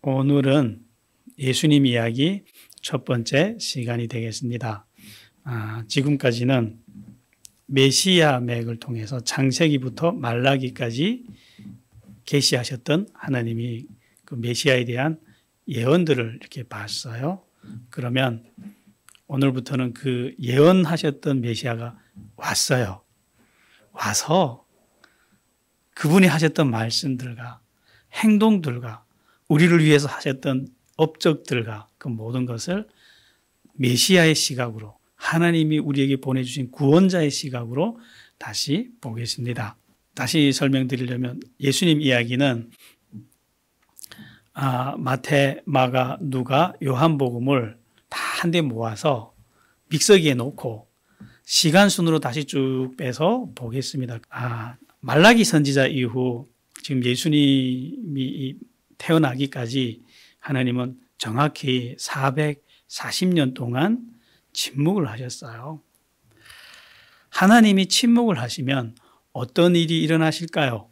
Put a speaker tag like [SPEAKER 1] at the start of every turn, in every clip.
[SPEAKER 1] 오늘은 예수님 이야기 첫 번째 시간이 되겠습니다. 지금까지는 메시아 맥을 통해서 창세기부터 말라기까지 계시하셨던 하나님이 그 메시아에 대한 예언들을 이렇게 봤어요. 그러면 오늘부터는 그 예언하셨던 메시아가 왔어요. 와서 그분이 하셨던 말씀들과 행동들과 우리를 위해서 하셨던 업적들과 그 모든 것을 메시아의 시각으로, 하나님이 우리에게 보내주신 구원자의 시각으로 다시 보겠습니다. 다시 설명드리려면 예수님 이야기는 마태, 마가, 누가, 요한복음을 다 한데 모아서 믹서기에 놓고 시간 순으로 다시 쭉 빼서 보겠습니다. 말라기 선지자 이후 지금 예수님이 태어나기까지 하나님은 정확히 440년 동안 침묵을 하셨어요. 하나님이 침묵을 하시면 어떤 일이 일어나실까요?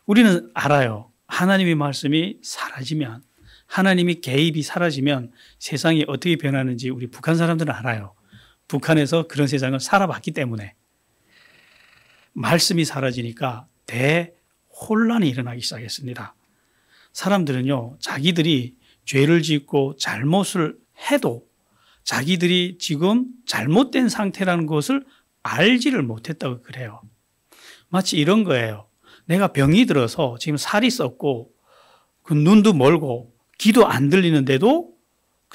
[SPEAKER 1] 우리는 알아요. 하나님의 말씀이 사라지면, 하나님이 개입이 사라지면 세상이 어떻게 변하는지 우리 북한 사람들은 알아요. 북한에서 그런 세상을 살아봤기 때문에. 말씀이 사라지니까 대혼란이 일어나기 시작했습니다. 사람들은요, 자기들이 죄를 짓고 잘못을 해도 자기들이 지금 잘못된 상태라는 것을 알지를 못했다고 그래요. 마치 이런 거예요. 내가 병이 들어서 지금 살이 썩고 그 눈도 멀고 귀도 안 들리는데도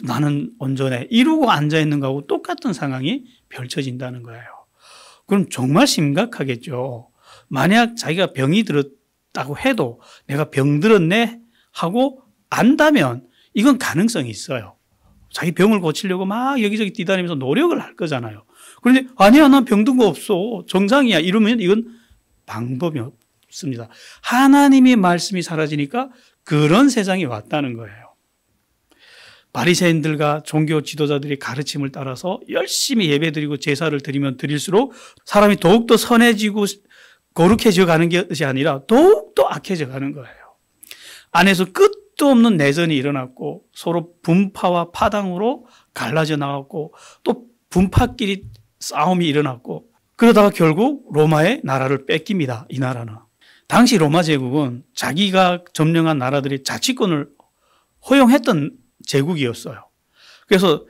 [SPEAKER 1] 나는 온전해. 이러고 앉아있는 거하고 똑같은 상황이 펼쳐진다는 거예요. 그럼 정말 심각하겠죠. 만약 자기가 병이 들었다고 해도 내가 병 들었네 하고 안다면 이건 가능성이 있어요. 자기 병을 고치려고 막 여기저기 뛰다니면서 노력을 할 거잖아요. 그런데 아니야, 난 병든 거 없어. 정상이야. 이러면 이건 방법이 없습니다. 하나님의 말씀이 사라지니까 그런 세상이 왔다는 거예요. 바리새인들과 종교 지도자들의 가르침을 따라서 열심히 예배드리고 제사를 드리면 드릴수록 사람이 더욱더 선해지고 거룩해져 가는 것이 아니라 더욱더 악해져 가는 거예요. 안에서 끝도 없는 내전이 일어났고 서로 분파와 파당으로 갈라져 나갔고 또 분파끼리 싸움이 일어났고 그러다가 결국 로마의 나라를 뺏깁니다. 이 나라는. 당시 로마 제국은 자기가 점령한 나라들의 자치권을 허용했던 제국이었어요. 그래서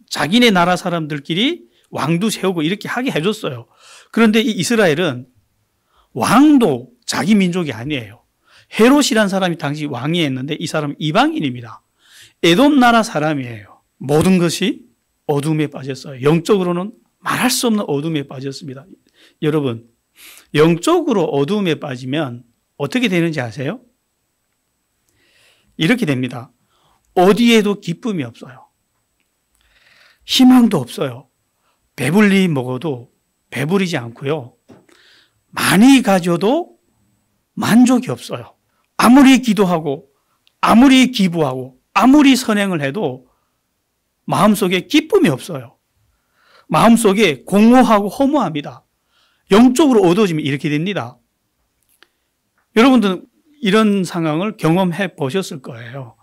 [SPEAKER 1] 자기네 나라 사람들끼리 왕도 세우고 이렇게 하게 해줬어요. 그런데 이 이스라엘은 왕도 자기 민족이 아니에요. 헤롯이라는 사람이 당시 왕이었는데 이 사람은 이방인입니다. 에돔 나라 사람이에요. 모든 것이 어둠에 빠졌어요. 영적으로는 말할 수 없는 어둠에 빠졌습니다. 여러분, 영적으로 어둠에 빠지면 어떻게 되는지 아세요? 이렇게 됩니다. 어디에도 기쁨이 없어요. 희망도 없어요. 배불리 먹어도 배부르지 않고요. 많이 가져도 만족이 없어요. 아무리 기도하고 아무리 기부하고 아무리 선행을 해도 마음속에 기쁨이 없어요. 마음속에 공허하고 허무합니다. 영적으로 어두워지면 이렇게 됩니다. 여러분들은 이런 상황을 경험해 보셨을 거예요.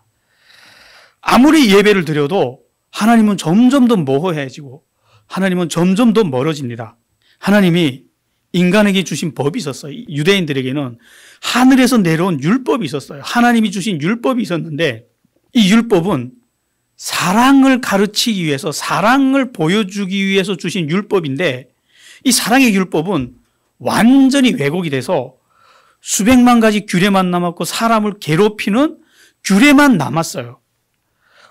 [SPEAKER 1] 아무리 예배를 드려도 하나님은 점점 더 모호해지고 하나님은 점점 더 멀어집니다. 하나님이 인간에게 주신 법이 있었어요. 유대인들에게는 하늘에서 내려온 율법이 있었어요. 하나님이 주신 율법이 있었는데 이 율법은 사랑을 가르치기 위해서, 사랑을 보여주기 위해서 주신 율법인데 이 사랑의 율법은 완전히 왜곡이 돼서 수백만 가지 규례만 남았고 사람을 괴롭히는 규례만 남았어요.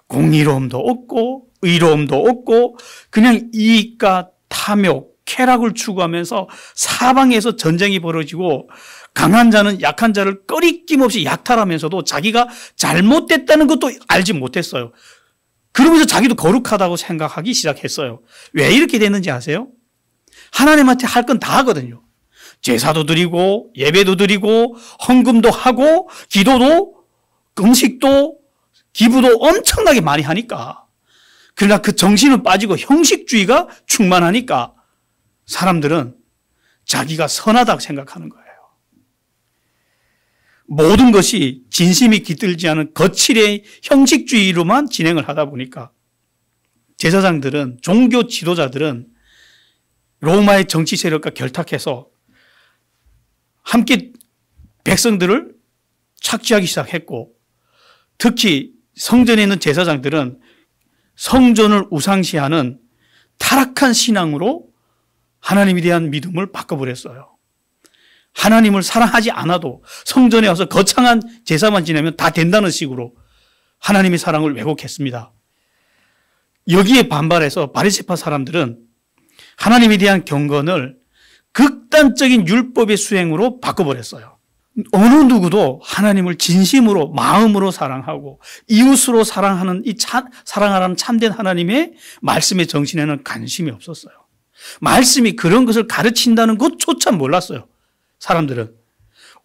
[SPEAKER 1] 공의로움도 없고 의로움도 없고 그냥 이익과 탐욕, 쾌락을 추구하면서 사방에서 전쟁이 벌어지고 강한 자는 약한 자를 꺼리낌 없이 약탈하면서도 자기가 잘못됐다는 것도 알지 못했어요. 그러면서 자기도 거룩하다고 생각하기 시작했어요. 왜 이렇게 됐는지 아세요? 하나님한테 할 건 다 하거든요. 제사도 드리고 예배도 드리고 헌금도 하고 기도도 금식도 기부도 엄청나게 많이 하니까, 그러나 그 정신은 빠지고 형식주의가 충만하니까 사람들은 자기가 선하다고 생각하는 거예요. 모든 것이 진심이 깃들지 않은 거칠의 형식주의로만 진행을 하다 보니까 제사장들은, 종교 지도자들은 로마의 정치 세력과 결탁해서 함께 백성들을 착취하기 시작했고, 특히 성전에 있는 제사장들은 성전을 우상시하는 타락한 신앙으로 하나님에 대한 믿음을 바꿔버렸어요. 하나님을 사랑하지 않아도 성전에 와서 거창한 제사만 지내면 다 된다는 식으로 하나님의 사랑을 왜곡했습니다. 여기에 반발해서 바리새파 사람들은 하나님에 대한 경건을 극단적인 율법의 수행으로 바꿔버렸어요. 어느 누구도 하나님을 진심으로 마음으로 사랑하고 이웃으로 사랑하는 사랑하라는 참된 하나님의 말씀의 정신에는 관심이 없었어요. 말씀이 그런 것을 가르친다는 것조차 몰랐어요. 사람들은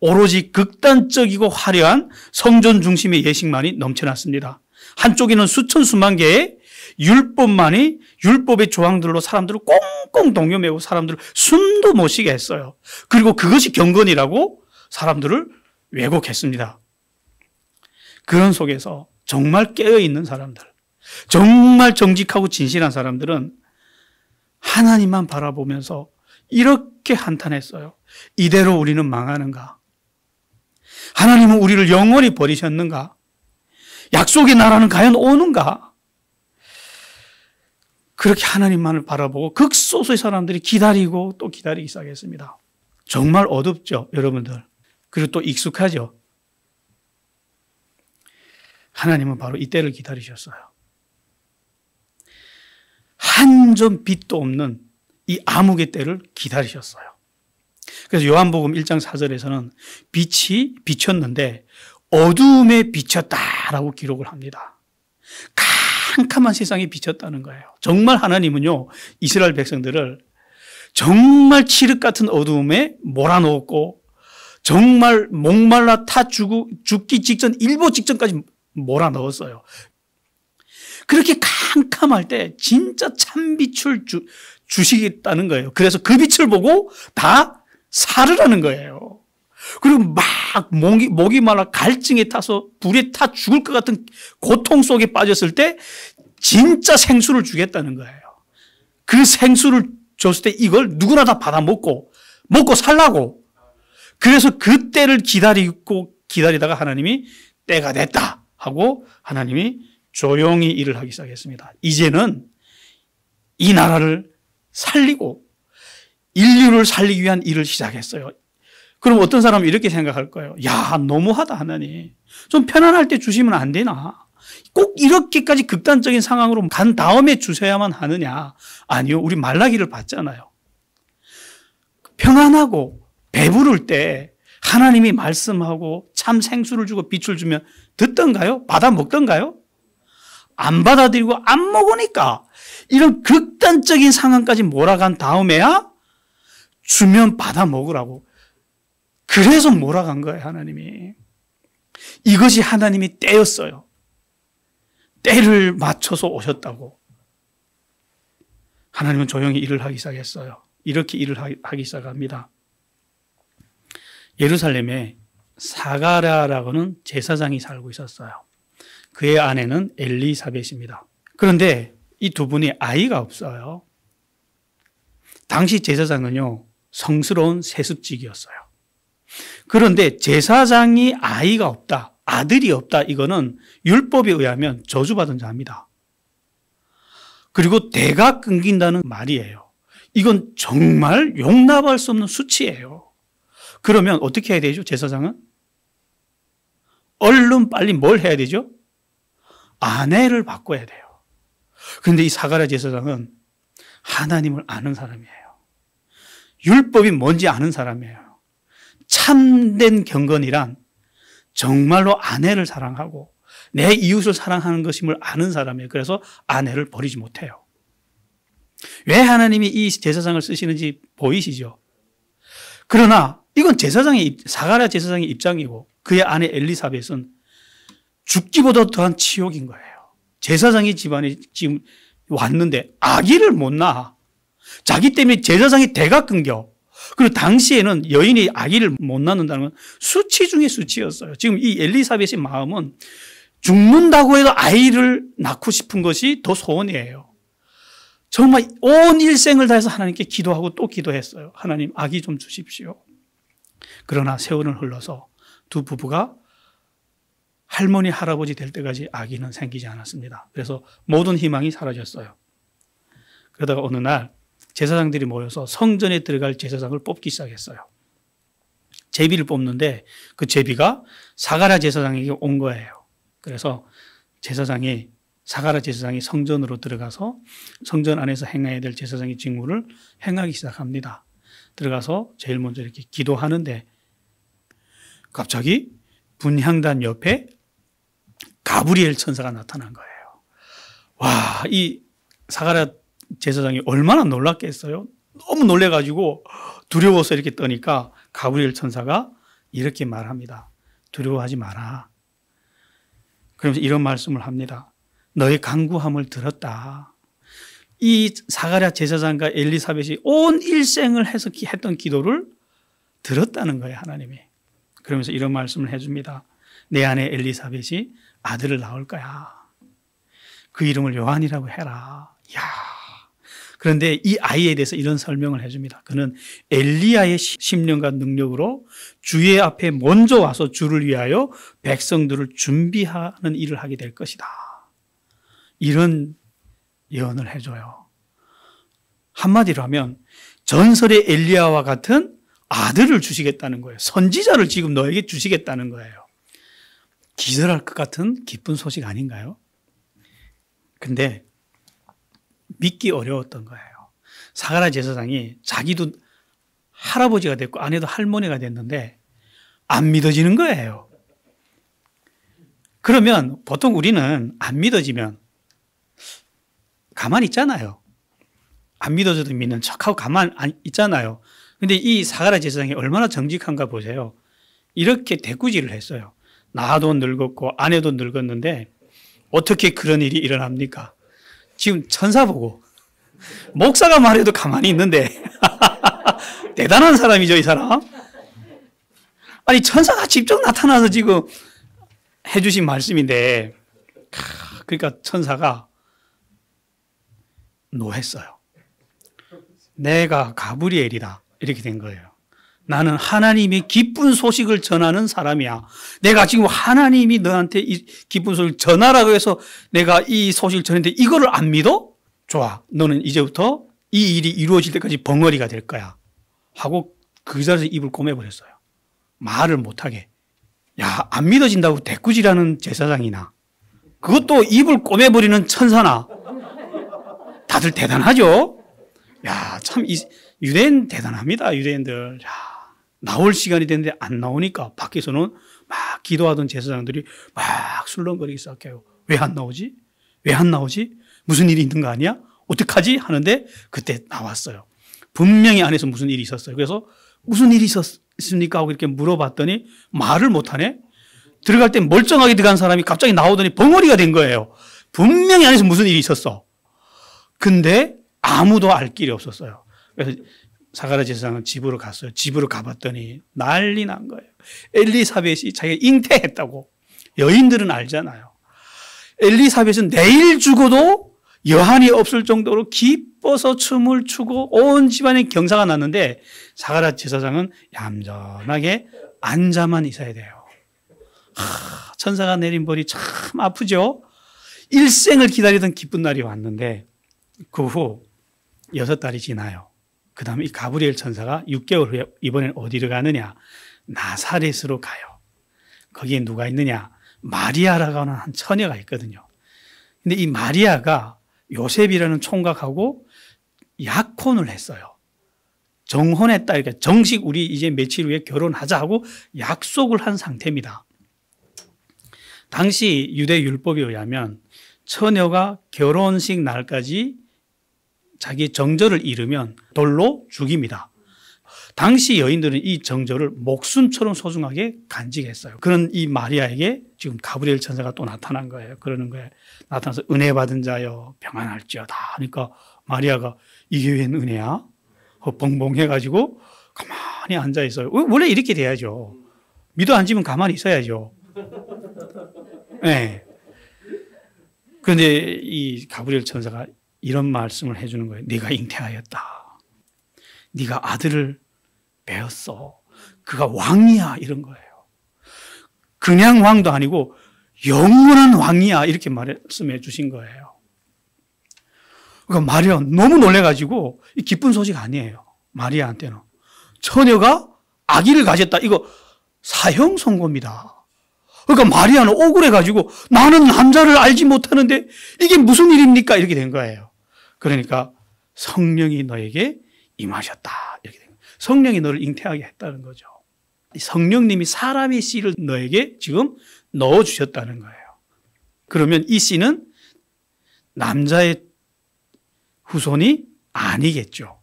[SPEAKER 1] 오로지 극단적이고 화려한 성전 중심의 예식만이 넘쳐났습니다. 한쪽에는 수천 수만 개의 율법만이 율법의 조항들로 사람들을 꽁꽁 동요매고 사람들을 숨도 못 쉬게 했어요. 그리고 그것이 경건이라고 사람들을 왜곡했습니다. 그런 속에서 정말 깨어있는 사람들, 정말 정직하고 진실한 사람들은 하나님만 바라보면서 이렇게 한탄했어요. 이대로 우리는 망하는가? 하나님은 우리를 영원히 버리셨는가? 약속의 나라는 과연 오는가? 그렇게 하나님만을 바라보고 극소수의 사람들이 기다리고 또 기다리기 시작했습니다. 정말 어둡죠, 여러분들. 그리고 또 익숙하죠. 하나님은 바로 이때를 기다리셨어요. 한 점 빛도 없는 이 암흑의 때를 기다리셨어요. 그래서 요한복음 1장 4절에서는 빛이 비쳤는데 어두움에 비쳤다라고 기록을 합니다. 캄캄한 세상에 비쳤다는 거예요. 정말 하나님은요, 이스라엘 백성들을 정말 칠흑 같은 어두움에 몰아넣었고 정말 목말라 죽기 직전, 일보 직전까지 몰아넣었어요. 그렇게 캄캄할 때 진짜 참빛을 주시겠다는 거예요. 그래서 그 빛을 보고 다 살으라는 거예요. 그리고 막 목이 말라 갈증에 타서 불에 타 죽을 것 같은 고통 속에 빠졌을 때 진짜 생수를 주겠다는 거예요. 그 생수를 줬을 때 이걸 누구나 다 받아 먹고 살라고. 그래서 그 때를 기다리다가 하나님이 때가 됐다 하고 하나님이 조용히 일을 하기 시작했습니다. 이제는 이 나라를 살리고 인류를 살리기 위한 일을 시작했어요. 그럼 어떤 사람은 이렇게 생각할 거예요. 야, 너무하다 하나님. 좀 편안할 때 주시면 안 되나? 꼭 이렇게까지 극단적인 상황으로 간 다음에 주셔야만 하느냐? 아니요. 우리 말라기를 봤잖아요. 평안하고 배부를 때 하나님이 말씀하고 참 생수를 주고 빛을 주면 듣던가요? 받아 먹던가요? 안 받아들이고 안 먹으니까 이런 극단적인 상황까지 몰아간 다음에야 주면 받아 먹으라고. 그래서 몰아간 거예요, 하나님이. 이것이 하나님이 때였어요. 때를 맞춰서 오셨다고. 하나님은 조용히 일을 하기 시작했어요. 이렇게 일을 하기 시작합니다. 예루살렘에 사가랴라고는 제사장이 살고 있었어요. 그의 아내는 엘리사벳입니다. 그런데 이 두 분이 아이가 없어요. 당시 제사장은요, 성스러운 세습직이었어요. 그런데 제사장이 아이가 없다, 아들이 없다, 이거는 율법에 의하면 저주받은 자입니다. 그리고 대가 끊긴다는 말이에요. 이건 정말 용납할 수 없는 수치예요. 그러면 어떻게 해야 되죠, 제사장은? 얼른 빨리 뭘 해야 되죠? 아내를 바꿔야 돼요. 그런데 이 사가랴 제사장은 하나님을 아는 사람이에요. 율법이 뭔지 아는 사람이에요. 참된 경건이란 정말로 아내를 사랑하고 내 이웃을 사랑하는 것임을 아는 사람이에요. 그래서 아내를 버리지 못해요. 왜 하나님이 이 제사장을 쓰시는지 보이시죠? 그러나 이건 사가랴 제사장의 입장이고 그의 아내 엘리사벳은 죽기보다 더한 치욕인 거예요. 제사장의 집안에 지금 왔는데 아기를 못 낳아. 자기 때문에 제사장이 대가 끊겨. 그리고 당시에는 여인이 아기를 못 낳는다는 건 수치 중에 수치였어요. 지금 이 엘리사벳의 마음은 죽는다고 해도 아이를 낳고 싶은 것이 더 소원이에요. 정말 온 일생을 다해서 하나님께 기도하고 또 기도했어요. 하나님, 아기 좀 주십시오. 그러나 세월은 흘러서 두 부부가 할머니, 할아버지 될 때까지 아기는 생기지 않았습니다. 그래서 모든 희망이 사라졌어요. 그러다가 어느 날 제사장들이 모여서 성전에 들어갈 제사장을 뽑기 시작했어요. 제비를 뽑는데 그 제비가 사가랴 제사장에게 온 거예요. 그래서 사가랴 제사장이 성전으로 들어가서 성전 안에서 행해야 될 제사장의 직무를 행하기 시작합니다. 들어가서 제일 먼저 이렇게 기도하는데 갑자기 분향단 옆에 가브리엘 천사가 나타난 거예요. 와, 이 사가랴 제사장이 얼마나 놀랐겠어요? 너무 놀래가지고 두려워서 이렇게 떠니까 가브리엘 천사가 이렇게 말합니다. 두려워하지 마라. 그러면서 이런 말씀을 합니다. 너의 간구함을 들었다. 이 사가랴 제사장과 엘리사벳이 온 일생을 해서 했던 기도를 들었다는 거예요, 하나님이. 그러면서 이런 말씀을 해줍니다. 내 아내 엘리사벳이 아들을 낳을 거야. 그 이름을 요한이라고 해라. 야. 그런데 이 아이에 대해서 이런 설명을 해줍니다. 그는 엘리야의 심령과 능력으로 주의 앞에 먼저 와서 주를 위하여 백성들을 준비하는 일을 하게 될 것이다. 이런 예언을 해줘요. 한마디로 하면 전설의 엘리야와 같은 아들을 주시겠다는 거예요. 선지자를 지금 너에게 주시겠다는 거예요. 기절할 것 같은 기쁜 소식 아닌가요? 근데 믿기 어려웠던 거예요. 사가랴 제사장이 자기도 할아버지가 됐고 아내도 할머니가 됐는데 안 믿어지는 거예요. 그러면 보통 우리는 안 믿어지면 가만히 있잖아요. 안 믿어져도 믿는 척하고 가만히 있잖아요. 근데 이 사가랴 제사장이 얼마나 정직한가 보세요. 이렇게 대꾸질을 했어요. 나도 늙었고 아내도 늙었는데 어떻게 그런 일이 일어납니까? 지금 천사 보고 목사가 말해도 가만히 있는데 대단한 사람이죠, 이 사람. 아니 천사가 직접 나타나서 지금 해주신 말씀인데 그러니까 천사가 노했어요. 내가 가브리엘이다 이렇게 된 거예요. 나는 하나님의 기쁜 소식을 전하는 사람이야. 내가 지금 하나님이 너한테 이 기쁜 소식을 전하라고 해서 내가 이 소식을 전했는데 이거를 안 믿어? 좋아. 너는 이제부터 이 일이 이루어질 때까지 벙어리가 될 거야. 하고 그 자리에서 입을 꼬매버렸어요. 말을 못하게. 야, 안 믿어진다고 대꾸질하는 제사장이나 그것도 입을 꼬매버리는 천사나 다들 대단하죠? 야, 참 유대인 대단합니다. 유대인들. 야, 나올 시간이 됐는데 안 나오니까 밖에서는 막 기도하던 제사장들이 막 술렁거리기 시작해요. 왜 안 나오지? 왜 안 나오지? 무슨 일이 있는 거 아니야? 어떡하지? 하는데 그때 나왔어요. 분명히 안에서 무슨 일이 있었어요. 그래서 무슨 일이 있었습니까? 하고 이렇게 물어봤더니 말을 못하네? 들어갈 때 멀쩡하게 들어간 사람이 갑자기 나오더니 벙어리가 된 거예요. 분명히 안에서 무슨 일이 있었어. 근데 아무도 알 길이 없었어요. 그래서 사가랴 제사장은 집으로 갔어요. 집으로 가봤더니 난리 난 거예요. 엘리사벳이 자기가 잉태했다고. 여인들은 알잖아요. 엘리사벳은 내일 죽어도 여한이 없을 정도로 기뻐서 춤을 추고 온 집안에 경사가 났는데 사가랴 제사장은 얌전하게 앉아만 있어야 돼요. 천사가 내린 벌이 참 아프죠. 일생을 기다리던 기쁜 날이 왔는데 그 후 6달이 지나요. 그 다음에 이 가브리엘 천사가 6개월 후에 이번엔 어디로 가느냐? 나사렛으로 가요. 거기에 누가 있느냐? 마리아라고 하는 한 처녀가 있거든요. 근데 이 마리아가 요셉이라는 총각하고 약혼을 했어요. 정혼했다. 이렇게 정식 우리 이제 며칠 후에 결혼하자 하고 약속을 한 상태입니다. 당시 유대 율법에 의하면 처녀가 결혼식 날까지 자기 정절을 잃으면 돌로 죽입니다. 당시 여인들은 이 정절을 목숨처럼 소중하게 간직했어요. 그런 이 마리아에게 지금 가브리엘 천사가 또 나타난 거예요. 그러는 거예요. 나타나서 은혜 받은 자여 평안할지어다 하니까 마리아가 이게 웬 은혜야? 벙벙해가지고 가만히 앉아 있어요. 원래 이렇게 돼야죠. 믿어 앉으면 가만히 있어야죠. 네. 그런데 이 가브리엘 천사가 이런 말씀을 해주는 거예요. 네가 잉태하였다. 네가 아들을 배웠어. 그가 왕이야. 이런 거예요. 그냥 왕도 아니고 영원한 왕이야. 이렇게 말씀해 주신 거예요. 그러니까 마리아 너무 놀래가지고 이 기쁜 소식 아니에요. 마리아한테는. 처녀가 아기를 가졌다. 이거 사형 선고입니다. 그러니까 마리아는 억울해가지고 나는 남자를 알지 못하는데 이게 무슨 일입니까? 이렇게 된 거예요. 그러니까 성령이 너에게 임하셨다. 이렇게 된 거예요. 성령이 너를 잉태하게 했다는 거죠. 성령님이 사람의 씨를 너에게 지금 넣어주셨다는 거예요. 그러면 이 씨는 남자의 후손이 아니겠죠.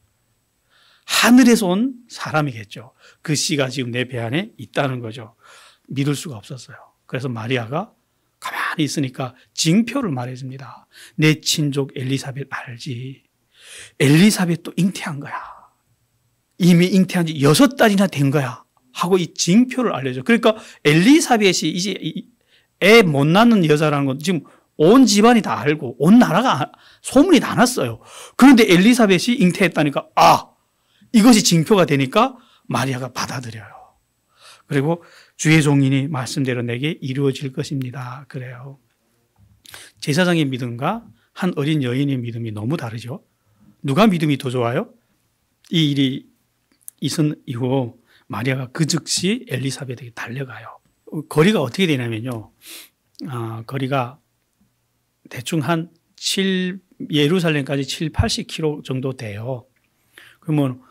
[SPEAKER 1] 하늘에서 온 사람이겠죠. 그 씨가 지금 내 배 안에 있다는 거죠. 믿을 수가 없었어요. 그래서 마리아가 가만히 있으니까 징표를 말해줍니다. 내 친족 엘리사벳 알지? 엘리사벳도 잉태한 거야. 이미 잉태한 지 6달이나 된 거야. 하고 이 징표를 알려줘. 그러니까 엘리사벳이 이제 애 못 낳는 여자라는 건 지금 온 집안이 다 알고 온 나라가 소문이 다 났어요. 그런데 엘리사벳이 잉태했다니까 이것이 징표가 되니까 마리아가 받아들여요. 그리고 주의 종인이 말씀대로 내게 이루어질 것입니다. 그래요. 제사장의 믿음과 한 어린 여인의 믿음이 너무 다르죠. 누가 믿음이 더 좋아요? 이 일이 있은 이후 마리아가 그 즉시 엘리사벳에게 달려가요. 거리가 어떻게 되냐면요. 거리가 대충 예루살렘까지 7, 80km 정도 돼요. 그러면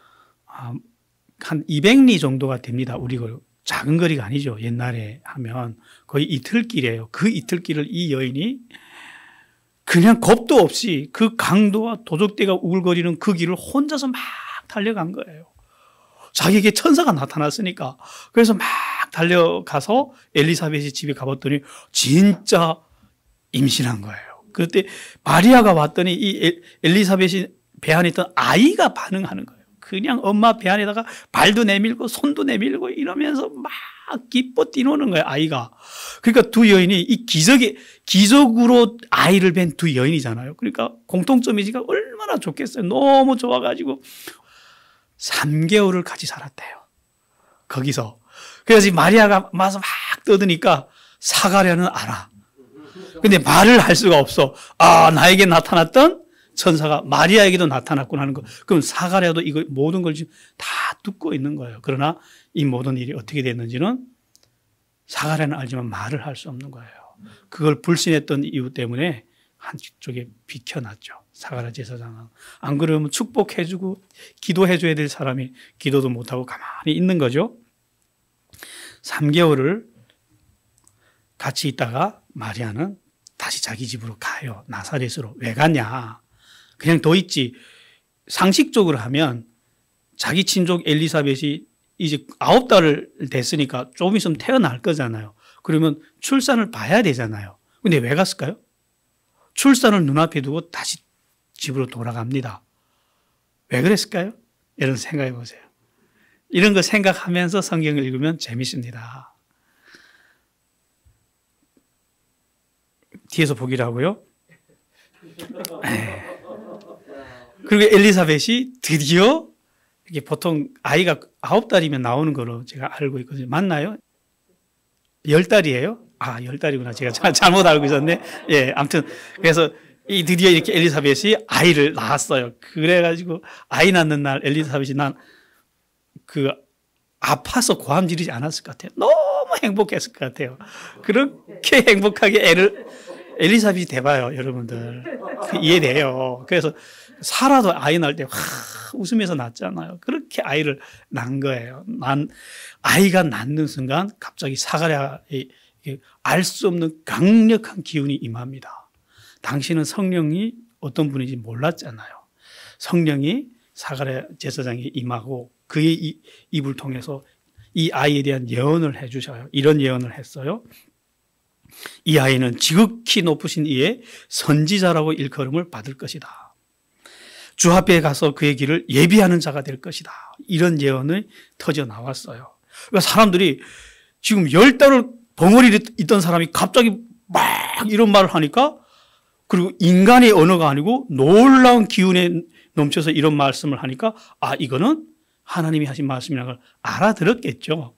[SPEAKER 1] 한 200리 정도가 됩니다. 우리 작은 거리가 아니죠. 옛날에 하면 거의 이틀길이에요. 그 이틀길을 이 여인이 그냥 겁도 없이 그 강도와 도적대가 우글거리는 그 길을 혼자서 막 달려간 거예요. 자기에게 천사가 나타났으니까. 그래서 막 달려가서 엘리사벳이 집에 가봤더니 진짜 임신한 거예요. 그때 마리아가 왔더니 이 엘리사벳이 배 안에 있던 아이가 반응하는 거예요. 그냥 엄마 배 안에다가 발도 내밀고 손도 내밀고 이러면서 막 기뻐 뛰노는 거예요, 아이가. 그러니까 두 여인이 이 기적으로 아이를 뵌 두 여인이잖아요. 그러니까 공통점이지가 얼마나 좋겠어요. 너무 좋아가지고 3개월을 같이 살았대요. 거기서. 그래서 마리아가 와서 막 떠드니까 사가랴는 알아. 근데 말을 할 수가 없어. 나에게 나타났던 천사가 마리아에게도 나타났구나 하는 거. 그럼 사가랴도 이거 모든 걸 지금 다 듣고 있는 거예요. 그러나 이 모든 일이 어떻게 됐는지는 사가랴는 알지만 말을 할 수 없는 거예요. 그걸 불신했던 이유 때문에 한쪽에 비켜놨죠. 사가랴 제사장은. 안 그러면 축복해주고 기도해줘야 될 사람이 기도도 못하고 가만히 있는 거죠. 3개월을 같이 있다가 마리아는 다시 자기 집으로 가요. 나사렛으로. 왜 갔냐? 그냥 더 있지. 상식적으로 하면 자기 친족 엘리사벳이 이제 9달을 됐으니까 조금 있으면 태어날 거잖아요. 그러면 출산을 봐야 되잖아요. 근데 왜 갔을까요? 출산을 눈앞에 두고 다시 집으로 돌아갑니다. 왜 그랬을까요? 여러분 생각해 보세요. 이런 거 생각하면서 성경을 읽으면 재밌습니다. 뒤에서 보기라고요. 그리고 엘리사벳이 드디어 이게 보통 아이가 9달이면 나오는 거로 제가 알고 있거든요. 맞나요? 10달이에요? 10달이구나. 제가 잘못 알고 있었네. 예, 아무튼 그래서 드디어 이렇게 엘리사벳이 아이를 낳았어요. 그래가지고 아이 낳는 날 엘리사벳이 아파서 고함 지르지 않았을 것 같아요. 너무 행복했을 것 같아요. 그렇게 행복하게 엘리사벳이 돼봐요, 여러분들. 이해돼요. 그래서 사라도 아이 낳을 때 웃으면서 낳잖아요. 그렇게 아이를 낳은 거예요. 아이가 낳는 순간 갑자기 사가랴의 알 수 없는 강력한 기운이 임합니다. 당신은 성령이 어떤 분인지 몰랐잖아요. 성령이 사가랴 제사장에 임하고 그의 입을 통해서 이 아이에 대한 예언을 해주셔요. 이런 예언을 했어요. 이 아이는 지극히 높으신 이의 선지자라고 일컬음을 받을 것이다. 주 앞에 가서 그의 길을 예비하는 자가 될 것이다. 이런 예언이 터져 나왔어요. 그러니까 사람들이 지금 10달을 벙어리 있던 사람이 갑자기 막 이런 말을 하니까, 그리고 인간의 언어가 아니고 놀라운 기운에 넘쳐서 이런 말씀을 하니까, 아, 이거는 하나님이 하신 말씀이라는 걸 알아들었겠죠.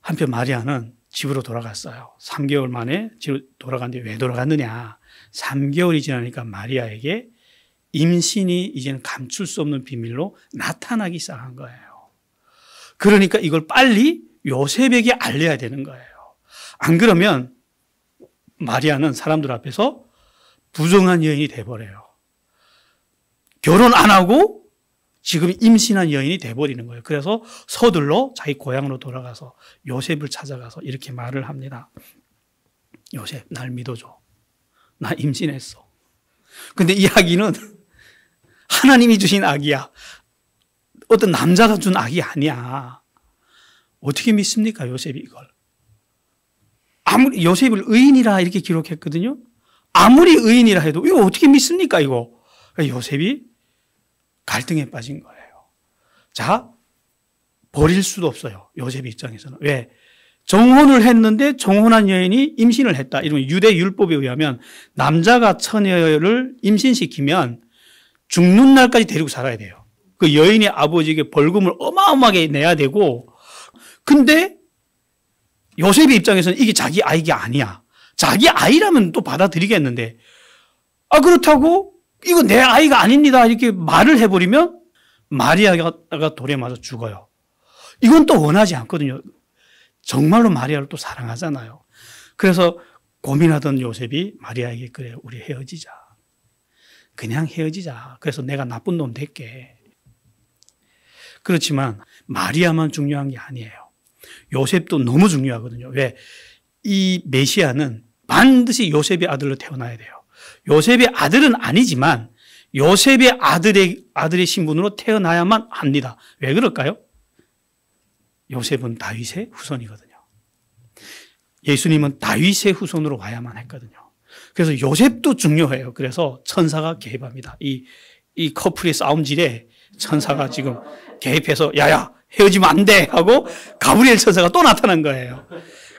[SPEAKER 1] 한편 마리아는 집으로 돌아갔어요. 3개월 만에 집으로 돌아갔는데 왜 돌아갔느냐. 3개월이 지나니까 마리아에게 임신이 이제는 감출 수 없는 비밀로 나타나기 시작한 거예요. 그러니까 이걸 빨리 요셉에게 알려야 되는 거예요. 안 그러면 마리아는 사람들 앞에서 부정한 여인이 돼버려요. 결혼 안 하고 지금 임신한 여인이 돼버리는 거예요. 그래서 서둘러 자기 고향으로 돌아가서 요셉을 찾아가서 이렇게 말을 합니다. 요셉, 날 믿어줘. 나 임신했어. 근데 이 아기는 하나님이 주신 아기야. 어떤 남자가 준 아기 아니야. 어떻게 믿습니까, 요셉이 이걸? 아무리 요셉을 의인이라 이렇게 기록했거든요. 아무리 의인이라 해도 이거 어떻게 믿습니까, 이거? 요셉이 갈등에 빠진 거예요. 자, 버릴 수도 없어요. 요셉 입장에서는. 왜? 정혼을 했는데 정혼한 여인이 임신을 했다. 이러면 유대 율법에 의하면 남자가 처녀를 임신시키면 죽는 날까지 데리고 살아야 돼요. 그 여인의 아버지에게 벌금을 어마어마하게 내야 되고, 근데 요셉의 입장에서는 이게 자기 아이가 아니야. 자기 아이라면 또 받아들이겠는데, 아, 그렇다고 이거 내 아이가 아닙니다 이렇게 말을 해버리면 마리아가 돌에 맞아 죽어요. 이건 또 원하지 않거든요. 정말로 마리아를 또 사랑하잖아요. 그래서 고민하던 요셉이 마리아에게, 그래, 우리 헤어지자. 그냥 헤어지자. 그래서 내가 나쁜 놈 될게. 그렇지만 마리아만 중요한 게 아니에요. 요셉도 너무 중요하거든요. 왜? 이 메시아는 반드시 요셉의 아들로 태어나야 돼요. 요셉의 아들은 아니지만 요셉의 아들의 신분으로 태어나야만 합니다. 왜 그럴까요? 요셉은 다윗의 후손이거든요. 예수님은 다윗의 후손으로 와야만 했거든요. 그래서 요셉도 중요해요. 그래서 천사가 개입합니다. 이 커플의 싸움질에 천사가 지금 개입해서 야야 헤어지면 안 돼 하고 가브리엘 천사가 또 나타난 거예요.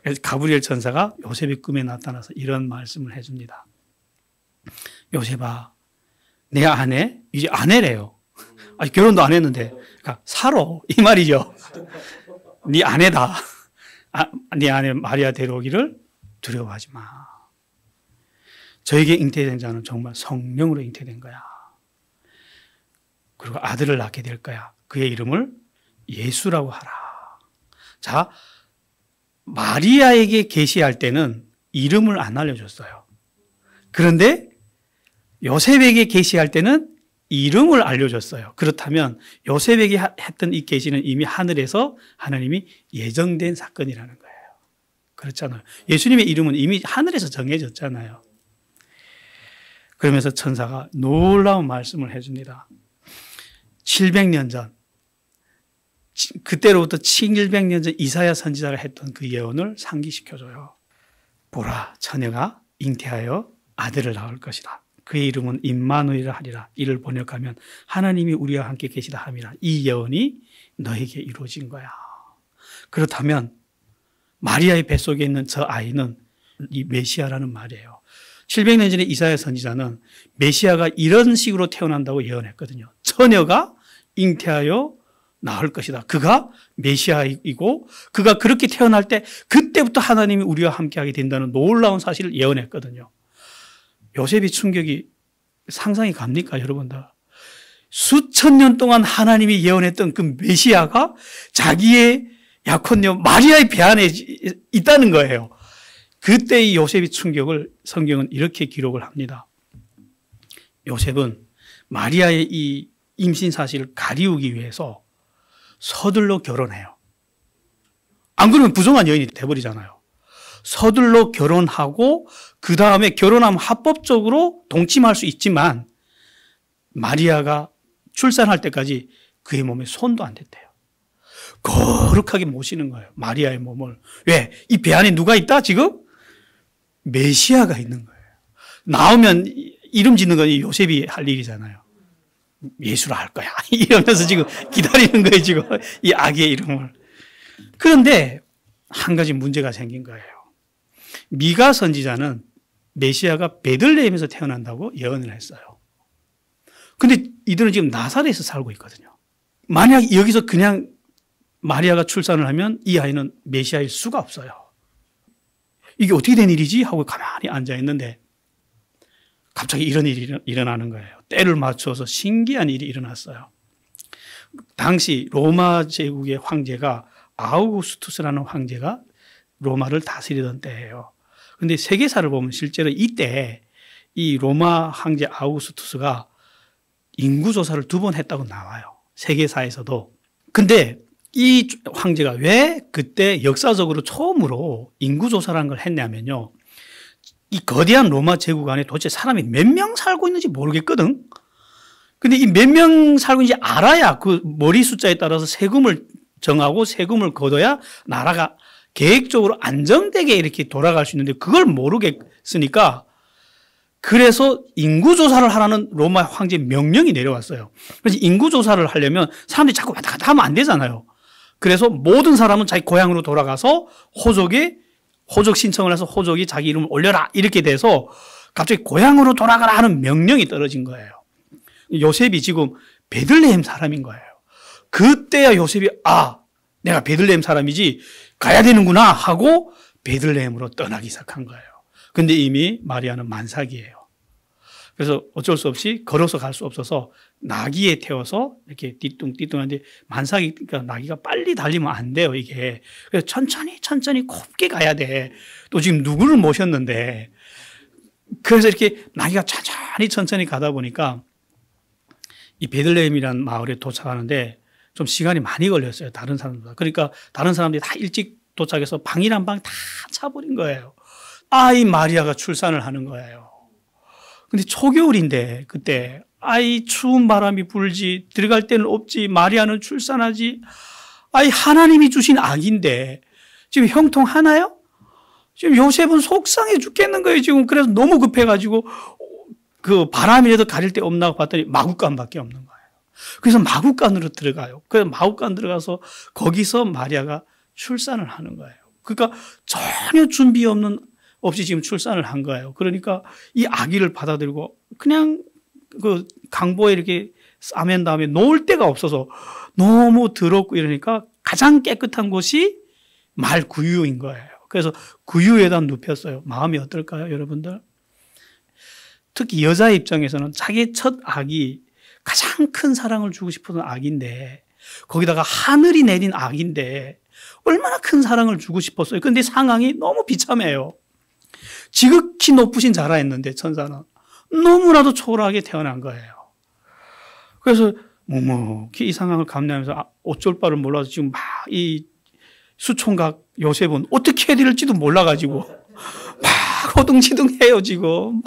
[SPEAKER 1] 그래서 가브리엘 천사가 요셉의 꿈에 나타나서 이런 말씀을 해줍니다. 요셉아, 내 아내, 이제 아내래요. 아니, 결혼도 안 했는데, 그러니까 살아 이 말이죠. 네 아내다. 네 아내 마리아 데려오기를 두려워하지 마. 저에게 잉태된 자는 정말 성령으로 잉태된 거야. 그리고 아들을 낳게 될 거야. 그의 이름을 예수라고 하라. 자, 마리아에게 계시할 때는 이름을 안 알려줬어요. 그런데 요셉에게 계시할 때는 이름을 알려줬어요. 그렇다면 요셉에게 했던 이 계시는 이미 하늘에서 하나님이 예정된 사건이라는 거예요. 그렇잖아요. 예수님의 이름은 이미 하늘에서 정해졌잖아요. 그러면서 천사가 놀라운 말씀을 해줍니다. 700년 전, 그때로부터 700년 전 이사야 선지자가 했던 그 예언을 상기시켜줘요. 보라, 처녀가 잉태하여 아들을 낳을 것이다. 그의 이름은 임마누엘이라 하리라. 이를 번역하면 하나님이 우리와 함께 계시다 함이라. 이 예언이 너에게 이루어진 거야. 그렇다면 마리아의 뱃속에 있는 저 아이는 이 메시아라는 말이에요. 700년 전에 이사야 선지자는 메시아가 이런 식으로 태어난다고 예언했거든요. 처녀가 잉태하여 낳을 것이다. 그가 메시아이고 그가 그렇게 태어날 때 그때부터 하나님이 우리와 함께하게 된다는 놀라운 사실을 예언했거든요. 요셉의 충격이 상상이 갑니까, 여러분들? 수천 년 동안 하나님이 예언했던 그 메시아가 자기의 약혼녀 마리아의 배 안에 있다는 거예요. 그때의 요셉의 충격을 성경은 이렇게 기록을 합니다. 요셉은 마리아의 이 임신 사실을 가리우기 위해서 서둘러 결혼해요. 안 그러면 부정한 여인이 돼버리잖아요. 서둘러 결혼하고 그 다음에 결혼하면 합법적으로 동침할 수 있지만 마리아가 출산할 때까지 그의 몸에 손도 안 댔대요. 거룩하게 모시는 거예요. 마리아의 몸을. 왜? 이 배 안에 누가 있다 지금? 메시아가 있는 거예요. 나오면 이름 짓는 건 요셉이 할 일이잖아요. 예수라 할 거야. 이러면서 지금 기다리는 거예요, 지금. 이 아기의 이름을. 그런데 한 가지 문제가 생긴 거예요. 미가 선지자는 메시아가 베들레헴에서 태어난다고 예언을 했어요. 근데 이들은 지금 나사렛에서 살고 있거든요. 만약 여기서 그냥 마리아가 출산을 하면 이 아이는 메시아일 수가 없어요. 이게 어떻게 된 일이지? 하고 가만히 앉아 있는데 갑자기 이런 일이 일어나는 거예요. 때를 맞춰서 신기한 일이 일어났어요. 당시 로마 제국의 황제가 아우구스투스라는 황제가 로마를 다스리던 때예요. 그런데 세계사를 보면 실제로 이때 이 로마 황제 아우구스투스가 인구조사를 2번 했다고 나와요. 세계사에서도. 근데 이 황제가 왜 그때 역사적으로 처음으로 인구조사라는 걸 했냐면요. 이 거대한 로마 제국 안에 도대체 사람이 몇 명 살고 있는지 모르겠거든. 근데 이 몇 명 살고 있는지 알아야 그 머리 숫자에 따라서 세금을 정하고 세금을 걷어야 나라가 계획적으로 안정되게 이렇게 돌아갈 수 있는데 그걸 모르겠으니까 그래서 인구조사를 하라는 로마 황제 명령이 내려왔어요. 그래서 인구조사를 하려면 사람들이 자꾸 왔다 갔다 하면 안 되잖아요. 그래서 모든 사람은 자기 고향으로 돌아가서 호적 신청을 해서 호적이 자기 이름을 올려라 이렇게 돼서 갑자기 고향으로 돌아가라 하는 명령이 떨어진 거예요. 요셉이 지금 베들레헴 사람인 거예요. 그때야 요셉이 내가 베들레헴 사람이지 가야 되는구나 하고 베들레헴으로 떠나기 시작한 거예요. 근데 이미 마리아는 만삭이에요. 그래서 어쩔 수 없이 걸어서 갈 수 없어서 나귀에 태워서 이렇게 띠뚱띠뚱한데 만삭이니까 나귀가 빨리 달리면 안 돼요, 이게. 그래서 천천히 곱게 가야 돼. 또 지금 누구를 모셨는데. 그래서 이렇게 나귀가 천천히 가다 보니까 이 베들레헴이라는 마을에 도착하는데 좀 시간이 많이 걸렸어요, 다른 사람들보다. 그러니까 다른 사람들이 다 일찍 도착해서 방이란 방 다 차버린 거예요. 이 마리아가 출산을 하는 거예요. 근데 초겨울인데 그때 추운 바람이 불지 들어갈 데는 없지 마리아는 출산하지 하나님이 주신 아기인데 지금 형통하나요? 지금 요셉은 속상해 죽겠는 거예요 지금. 그래서 너무 급해가지고 그 바람이라도 가릴 데 없나 봤더니 마구간밖에 없는 거예요. 그래서 마구간으로 들어가요. 그래서 마구간 들어가서 거기서 마리아가 출산을 하는 거예요. 그러니까 전혀 준비 없이 지금 출산을 한 거예요. 그러니까 이 아기를 받아들고 그냥 그 강보에 이렇게 싸맨 다음에 놓을 데가 없어서 너무 더럽고 이러니까 가장 깨끗한 곳이 말구유인 거예요. 그래서 구유에다 눕혔어요. 마음이 어떨까요, 여러분들? 특히 여자의 입장에서는 자기의 첫 아기, 가장 큰 사랑을 주고 싶었던 아기인데 거기다가 하늘이 내린 아기인데 얼마나 큰 사랑을 주고 싶었어요. 그런데 상황이 너무 비참해요. 지극히 높으신 자라했는데 천사는 너무나도 초라하게 태어난 거예요. 그래서 묵묵히 이 상황을 감내하면서 어쩔 바를 몰라서 지금 막 이 수총각 요셉은 어떻게 해야 될지도 몰라가지고 막 호둥지둥해요 지금.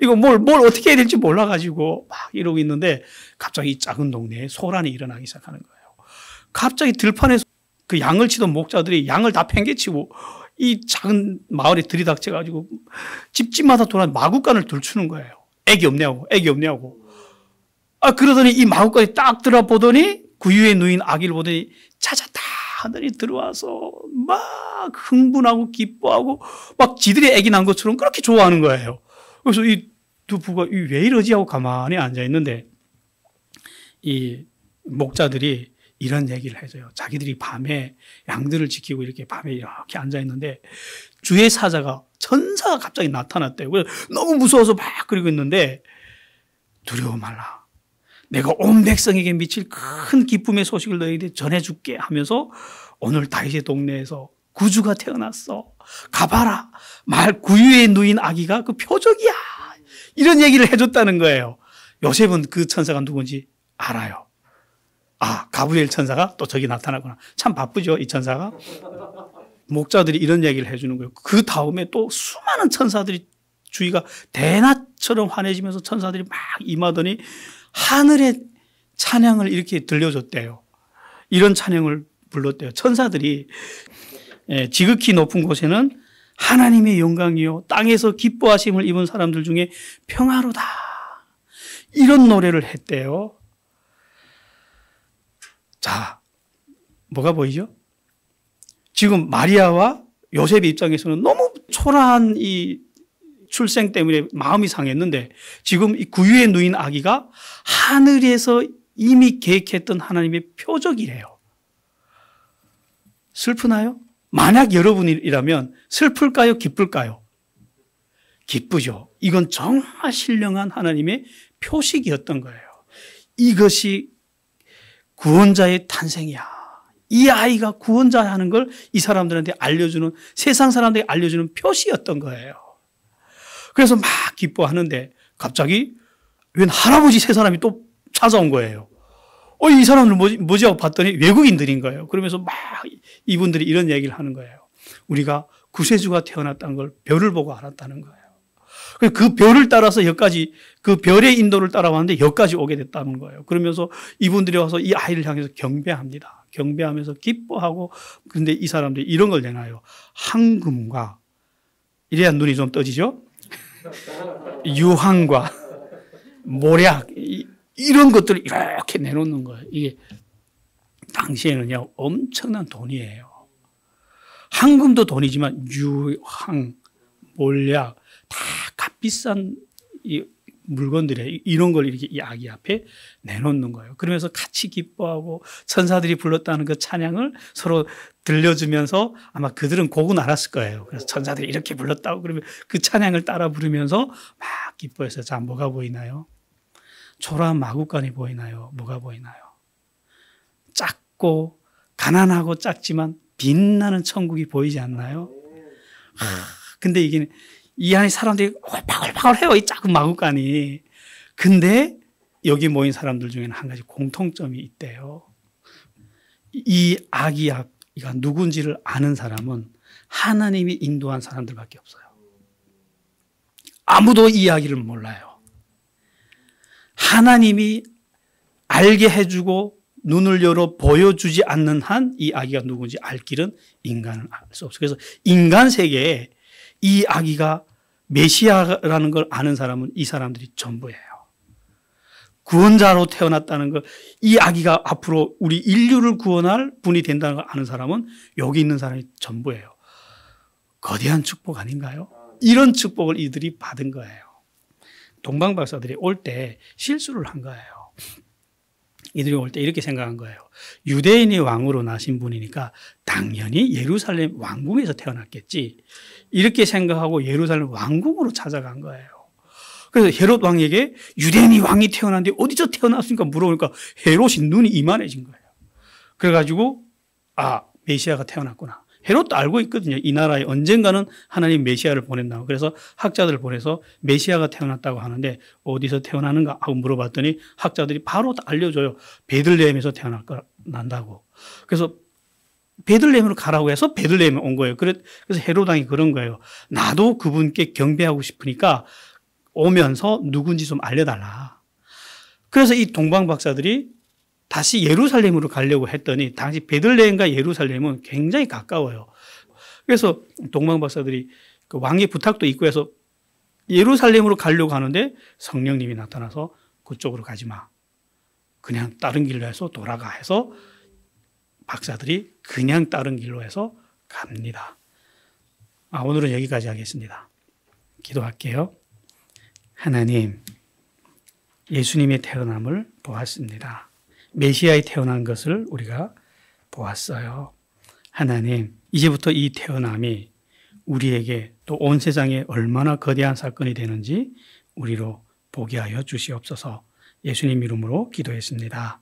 [SPEAKER 1] 이거 뭘 어떻게 해야 될지 몰라가지고 막 이러고 있는데 갑자기 이 작은 동네에 소란이 일어나기 시작하는 거예요. 갑자기 들판에서 그 양을 치던 목자들이 양을 다 팽개치고 이 작은 마을에 들이닥쳐가지고 집집마다 돌아 마구간을 들추는 거예요. 애기 없냐고. 그러더니 이 마구간에 딱 들어보더니 구유에 누인 아기를 보더니 찾았다 하더니 들어와서 막 흥분하고 기뻐하고 막 지들이 애기 난 것처럼 그렇게 좋아하는 거예요. 그래서 이 두 부부가 왜 이러지 하고 가만히 앉아있는데 이 목자들이 이런 얘기를 해줘요. 자기들이 밤에 양들을 지키고 이렇게 밤에 이렇게 앉아있는데 주의 사자가 천사가 갑자기 나타났대요. 그래서 너무 무서워서 막 그러고 있는데 두려워 말라. 내가 온 백성에게 미칠 큰 기쁨의 소식을 너희에게 전해줄게 하면서 오늘 다윗의 동네에서 구주가 태어났어. 가봐라. 말 구유에 누인 아기가 그 표적이야. 이런 얘기를 해줬다는 거예요. 요셉은 그 천사가 누군지 알아요. 가브리엘 천사가 또 저기 나타나구나. 참 바쁘죠, 이 천사가. 목자들이 이런 얘기를 해주는 거예요. 그 다음에 또 수많은 천사들이 주위가 대낮처럼 환해지면서 천사들이 막 임하더니 하늘의 찬양을 이렇게 들려줬대요. 이런 찬양을 불렀대요. 천사들이 지극히 높은 곳에는 하나님의 영광이요 땅에서 기뻐하심을 입은 사람들 중에 평화로다 이런 노래를 했대요. 자, 뭐가 보이죠? 지금 마리아와 요셉의 입장에서는 너무 초라한 이 출생 때문에 마음이 상했는데 지금 이 구유에 누인 아기가 하늘에서 이미 계획했던 하나님의 표적이래요. 슬프나요? 만약 여러분이라면 슬플까요? 기쁠까요? 기쁘죠. 이건 정말 신령한 하나님의 표식이었던 거예요. 이것이 구원자의 탄생이야. 이 아이가 구원자 하는 걸 이 사람들한테 알려주는, 세상 사람들에게 알려주는 표시였던 거예요. 그래서 막 기뻐하는데 갑자기 웬 할아버지 세 사람이 또 찾아온 거예요. 이 사람들 뭐지 하고 봤더니 외국인들인 거예요. 그러면서 막 이분들이 이런 얘기를 하는 거예요. 우리가 구세주가 태어났다는 걸 별을 보고 알았다는 거예요. 그 별을 따라서 여기까지, 그 별의 인도를 따라왔는데 여기까지 오게 됐다는 거예요. 그러면서 이분들이 와서 이 아이를 향해서 경배합니다. 경배하면서 기뻐하고, 그런데 이 사람들이 이런 걸 내놔요. 황금과, 이래야 눈이 좀 떠지죠? 유황과 모략, 이런 것들을 이렇게 내놓는 거예요. 이게 당시에는요, 엄청난 돈이에요. 황금도 돈이지만 유황, 몰약, 다 값비싼 이 물건들이에요. 이런 걸 이렇게 이 아기 앞에 내놓는 거예요. 그러면서 같이 기뻐하고 천사들이 불렀다는 그 찬양을 서로 들려주면서 아마 그들은 곡은 알았을 거예요. 그래서 천사들이 이렇게 불렀다고 그러면 그 찬양을 따라 부르면서 막 기뻐해서 자, 뭐가 보이나요? 초라한 마구간이 보이나요? 뭐가 보이나요? 작고 가난하고 작지만 빛나는 천국이 보이지 않나요? 근데 이게 이 안에 사람들이 바글바글해요. 이 작은 마구간이. 근데 여기 모인 사람들 중에는 한 가지 공통점이 있대요. 이 아기가 누군지를 아는 사람은 하나님이 인도한 사람들밖에 없어요. 아무도 이 이야기를 몰라요. 하나님이 알게 해주고 눈을 열어 보여주지 않는 한 이 아기가 누군지 알 길은 인간은 알 수 없어요. 그래서 인간 세계에 이 아기가 메시아라는 걸 아는 사람은 이 사람들이 전부예요. 구원자로 태어났다는 걸, 이 아기가 앞으로 우리 인류를 구원할 분이 된다는 걸 아는 사람은 여기 있는 사람이 전부예요. 거대한 축복 아닌가요? 이런 축복을 이들이 받은 거예요. 동방 박사들이 올 때 실수를 한 거예요. 이들이 올 때 이렇게 생각한 거예요. 유대인이 왕으로 나신 분이니까 당연히 예루살렘 왕궁에서 태어났겠지. 이렇게 생각하고 예루살렘 왕궁으로 찾아간 거예요. 그래서 헤롯 왕에게 유대인이 왕이 태어났는데 어디서 태어났습니까? 물어보니까 헤롯이 눈이 이만해진 거예요. 그래가지고 메시아가 태어났구나. 헤롯도 알고 있거든요. 이 나라에 언젠가는 하나님 메시아를 보낸다고. 그래서 학자들을 보내서 메시아가 태어났다고 하는데 어디서 태어나는가 하고 물어봤더니 학자들이 바로 다 알려줘요. 베들레헴에서 태어난다고. 그래서 베들레헴으로 가라고 해서 베들레헴에 온 거예요. 그래서 헤롯 왕이 그런 거예요. 나도 그분께 경배하고 싶으니까 오면서 누군지 좀 알려달라. 그래서 이 동방 박사들이 다시 예루살렘으로 가려고 했더니 당시 베들레헴과 예루살렘은 굉장히 가까워요. 그래서 동방 박사들이 그 왕의 부탁도 있고 해서 예루살렘으로 가려고 하는데 성령님이 나타나서 그쪽으로 가지 마. 그냥 다른 길로 해서 돌아가 해서 박사들이 그냥 다른 길로 해서 갑니다. 오늘은 여기까지 하겠습니다. 기도할게요. 하나님, 예수님의 태어남을 보았습니다. 메시아의 태어난 것을 우리가 보았어요. 하나님, 이제부터 이 태어남이 우리에게 또 온 세상에 얼마나 거대한 사건이 되는지 우리로 보게 하여 주시옵소서. 예수님 이름으로 기도했습니다.